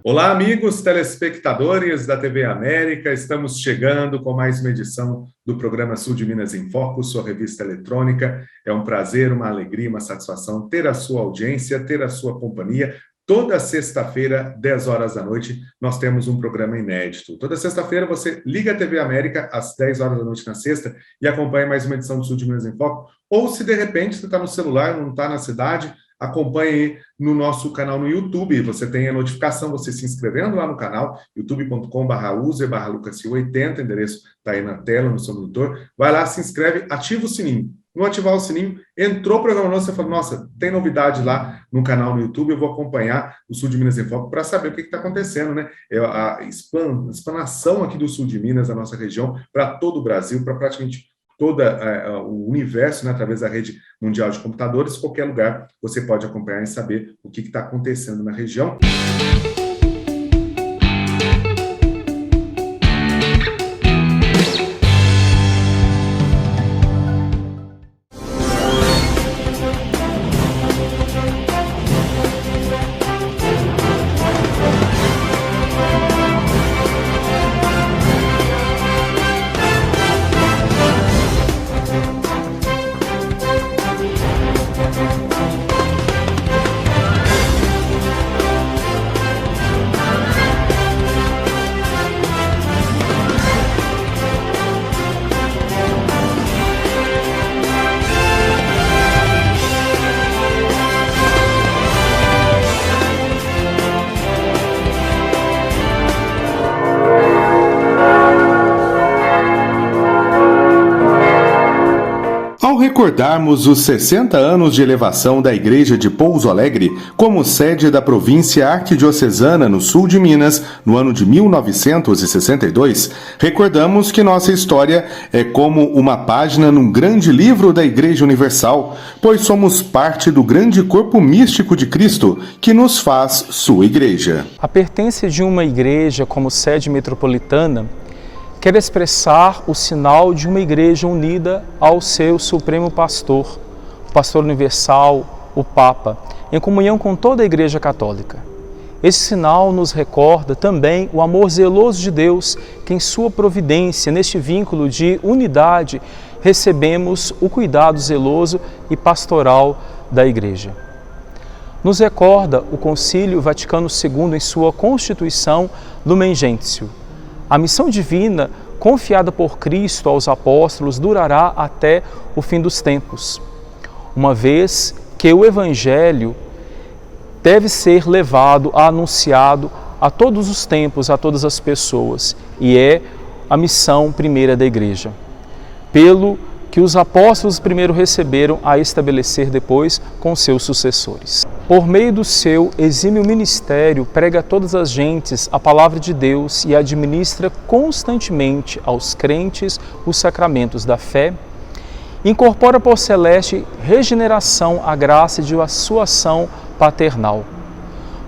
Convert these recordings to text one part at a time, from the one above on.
Olá, amigos telespectadores da TV América. Estamos chegando com mais uma edição do programa Sul de Minas em Foco, sua revista eletrônica. É um prazer, uma alegria, uma satisfação ter a sua audiência, ter a sua companhia. Toda sexta-feira, 10 horas da noite, nós temos um programa inédito. Toda sexta-feira você liga a TV América às 10 horas da noite na sexta e acompanha mais uma edição do Sul de Minas em Foco. Ou se de repente você está no celular, não está na cidade, acompanhe no nosso canal no YouTube. Você tem a notificação, você se inscrevendo lá no canal, youtube.com/user/lucas80, o endereço está aí na tela, no seu monitor. Vai lá, se inscreve, ativa o sininho. No ativar o sininho, entrou o programa novo, você fala, nossa, tem novidade lá no canal no YouTube, eu vou acompanhar o Sul de Minas em Foco para saber o que está acontecendo, né? É a explanação aqui do Sul de Minas, da nossa região, para todo o Brasil, para praticamente todo o universo, né, através da rede mundial de computadores. Qualquer lugar você pode acompanhar e saber o que está acontecendo na região. Ao recordarmos os 60 anos de elevação da Igreja de Pouso Alegre como sede da província arquidiocesana no sul de Minas, no ano de 1962, recordamos que nossa história é como uma página num grande livro da Igreja Universal, pois somos parte do grande corpo místico de Cristo, que nos faz sua igreja. A pertença de uma igreja como sede metropolitana quer expressar o sinal de uma igreja unida ao seu supremo pastor, o pastor universal, o Papa, em comunhão com toda a Igreja Católica. Esse sinal nos recorda também o amor zeloso de Deus, que em sua providência, neste vínculo de unidade, recebemos o cuidado zeloso e pastoral da Igreja. Nos recorda o Concílio Vaticano II em sua Constituição Lumen Gentium. A missão divina, confiada por Cristo aos apóstolos, durará até o fim dos tempos, uma vez que o Evangelho deve ser levado, anunciado a todos os tempos, a todas as pessoas, e é a missão primeira da Igreja. Pelo que os apóstolos primeiro receberam a estabelecer depois com seus sucessores. Por meio do seu exímio ministério, prega a todas as gentes a palavra de Deus e administra constantemente aos crentes os sacramentos da fé, incorpora por celeste regeneração à graça de sua ação paternal.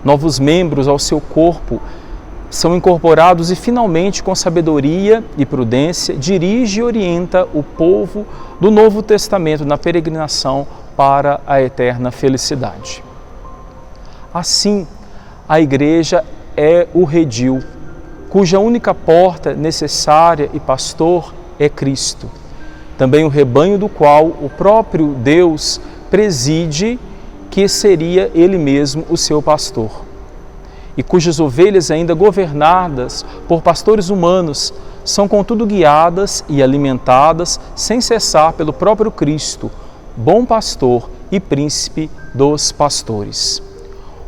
Novos membros ao seu corpo são incorporados e, finalmente, com sabedoria e prudência, dirige e orienta o povo do Novo Testamento na peregrinação para a eterna felicidade. Assim, a Igreja é o redil, cuja única porta necessária e pastor é Cristo. Também o rebanho do qual o próprio Deus preside, que seria Ele mesmo o seu pastor, e cujas ovelhas, ainda governadas por pastores humanos, são contudo guiadas e alimentadas sem cessar pelo próprio Cristo, bom pastor e príncipe dos pastores,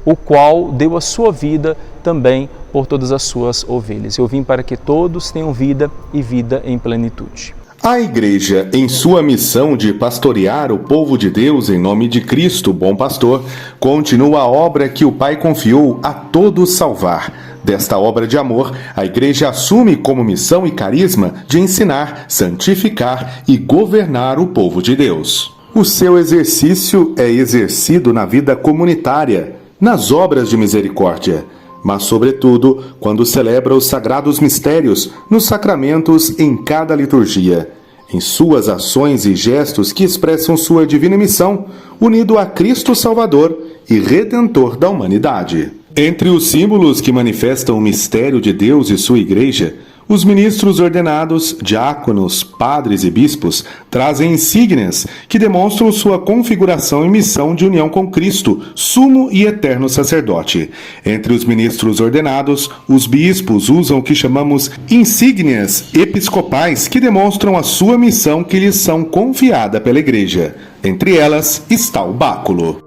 o qual deu a sua vida também por todas as suas ovelhas. Eu vim para que todos tenham vida e vida em plenitude. A Igreja, em sua missão de pastorear o povo de Deus em nome de Cristo, bom pastor, continua a obra que o Pai confiou a todos salvar. Desta obra de amor, a Igreja assume como missão e carisma de ensinar, santificar e governar o povo de Deus. O seu exercício é exercido na vida comunitária, nas obras de misericórdia, mas, sobretudo, quando celebra os sagrados mistérios, nos sacramentos em cada liturgia, em suas ações e gestos que expressam sua divina missão, unido a Cristo Salvador e Redentor da humanidade. Entre os símbolos que manifestam o mistério de Deus e sua Igreja, os ministros ordenados, diáconos, padres e bispos trazem insígnias que demonstram sua configuração e missão de união com Cristo, sumo e eterno sacerdote. Entre os ministros ordenados, os bispos usam o que chamamos insígnias episcopais que demonstram a sua missão que lhes são confiada pela Igreja. Entre elas está o báculo.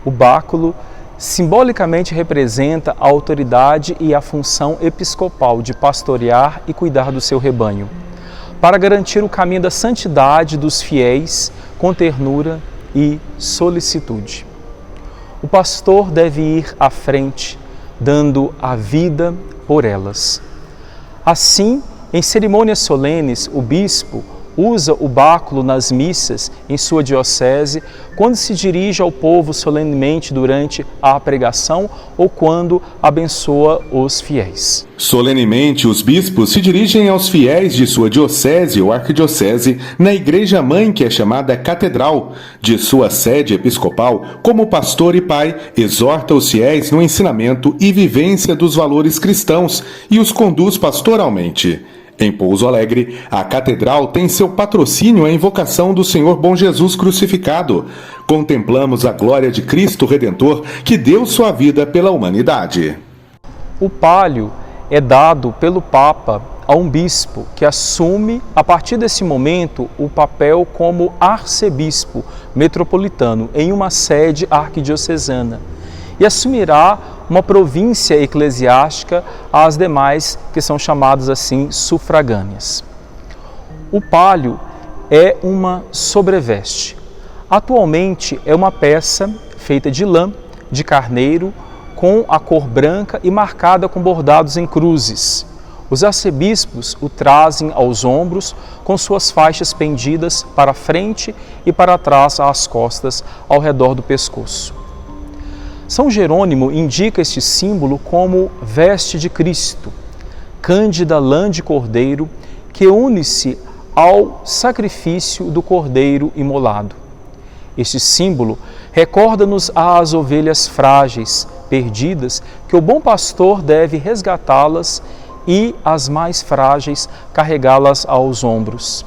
O báculo simbolicamente representa a autoridade e a função episcopal de pastorear e cuidar do seu rebanho, para garantir o caminho da santidade dos fiéis com ternura e solicitude. O pastor deve ir à frente, dando a vida por elas. Assim, em cerimônias solenes, o bispo usa o báculo nas missas em sua diocese quando se dirige ao povo solenemente durante a pregação ou quando abençoa os fiéis. Solenemente, os bispos se dirigem aos fiéis de sua diocese ou arquidiocese na igreja-mãe, que é chamada catedral, de sua sede episcopal. Como pastor e pai, exorta os fiéis no ensinamento e vivência dos valores cristãos e os conduz pastoralmente. Em Pouso Alegre, a catedral tem seu patrocínio a invocação do Senhor Bom Jesus crucificado. Contemplamos a glória de Cristo Redentor que deu sua vida pela humanidade. O pálio é dado pelo Papa a um bispo que assume, a partir desse momento, o papel como arcebispo metropolitano em uma sede arquidiocesana e assumirá uma província eclesiástica às demais, que são chamadas assim sufragâneas. O pálio é uma sobreveste. Atualmente é uma peça feita de lã, de carneiro, com a cor branca e marcada com bordados em cruzes. Os arcebispos o trazem aos ombros com suas faixas pendidas para frente e para trás às costas, ao redor do pescoço. São Jerônimo indica este símbolo como veste de Cristo, cândida lã de cordeiro, que une-se ao sacrifício do cordeiro imolado. Este símbolo recorda-nos às ovelhas frágeis, perdidas, que o bom pastor deve resgatá-las e as mais frágeis carregá-las aos ombros.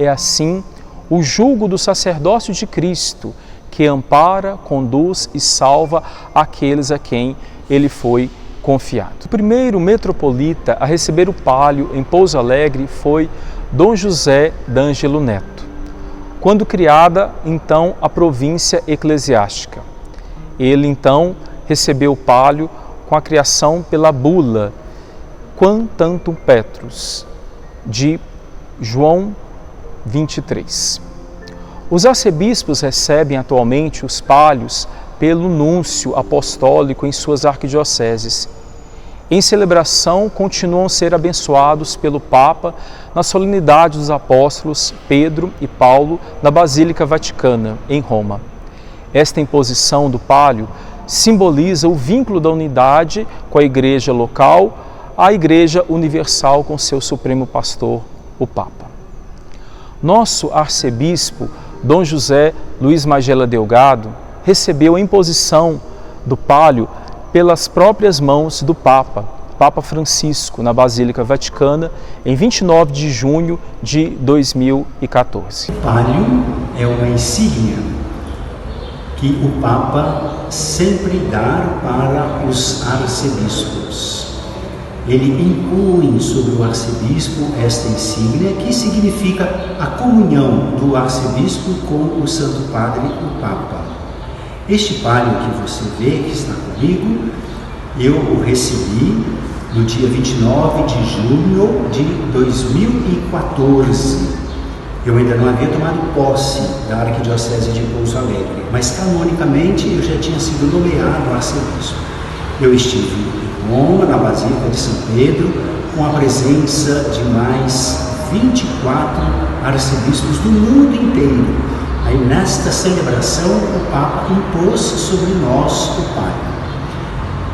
É assim o jugo do sacerdócio de Cristo, que ampara, conduz e salva aqueles a quem ele foi confiado. O primeiro metropolita a receber o pálio em Pouso Alegre foi Dom José d'Angelo Neto, quando criada então a província eclesiástica. Ele então recebeu o pálio com a criação pela bula Quam Tantum Petrus, de João 23. Os arcebispos recebem atualmente os pálios pelo núncio apostólico em suas arquidioceses. Em celebração, continuam a ser abençoados pelo Papa na solenidade dos apóstolos Pedro e Paulo na Basílica Vaticana, em Roma. Esta imposição do pálio simboliza o vínculo da unidade com a Igreja local, à Igreja universal com seu supremo pastor, o Papa. Nosso arcebispo, Dom José Luiz Magela Delgado, recebeu a imposição do pálio pelas próprias mãos do Papa Francisco, na Basílica Vaticana, em 29 de junho de 2014. O pálio é uma insígnia que o Papa sempre dá para os arcebispos. Ele impõe sobre o arcebispo esta insígnia, que significa a comunhão do arcebispo com o Santo Padre, o Papa. Este pálio que você vê, que está comigo, eu o recebi no dia 29 de junho de 2014. Eu ainda não havia tomado posse da Arquidiocese de Pouso Alegre, mas canonicamente eu já tinha sido nomeado arcebispo. Eu estive em Roma, na Basílica de São Pedro, com a presença de mais 24 arcebispos do mundo inteiro. Aí nesta celebração o Papa impôs sobre nós o pálio.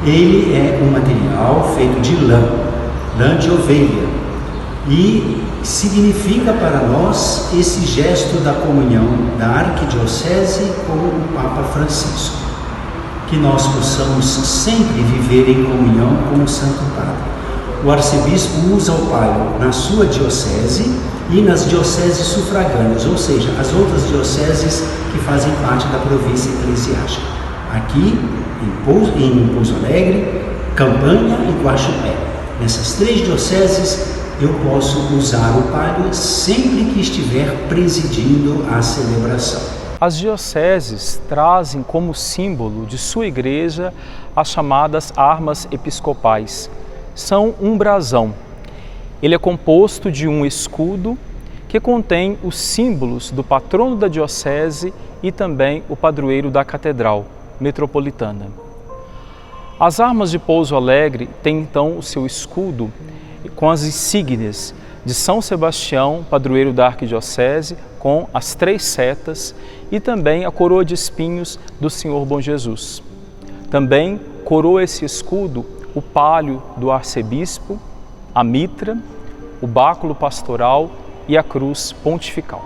Ele é um material feito de lã de ovelha, e significa para nós esse gesto da comunhão da Arquidiocese com o Papa Francisco, que nós possamos sempre viver em comunhão com o Santo Padre. O arcebispo usa o palio na sua diocese e nas dioceses sufragâneas, ou seja, as outras dioceses que fazem parte da província eclesiástica. Aqui em Pouso Alegre, Campanha e Guaxupé. Nessas 3 dioceses eu posso usar o palio sempre que estiver presidindo a celebração. As dioceses trazem como símbolo de sua igreja as chamadas armas episcopais. São um brasão. Ele é composto de um escudo que contém os símbolos do patrono da diocese e também o padroeiro da catedral metropolitana. As armas de Pouso Alegre têm então o seu escudo com as insígnias de São Sebastião, padroeiro da arquidiocese, com as 3 setas e também a coroa de espinhos do Senhor Bom Jesus. Também coroa esse escudo o palio do arcebispo, a mitra, o báculo pastoral e a cruz pontifical.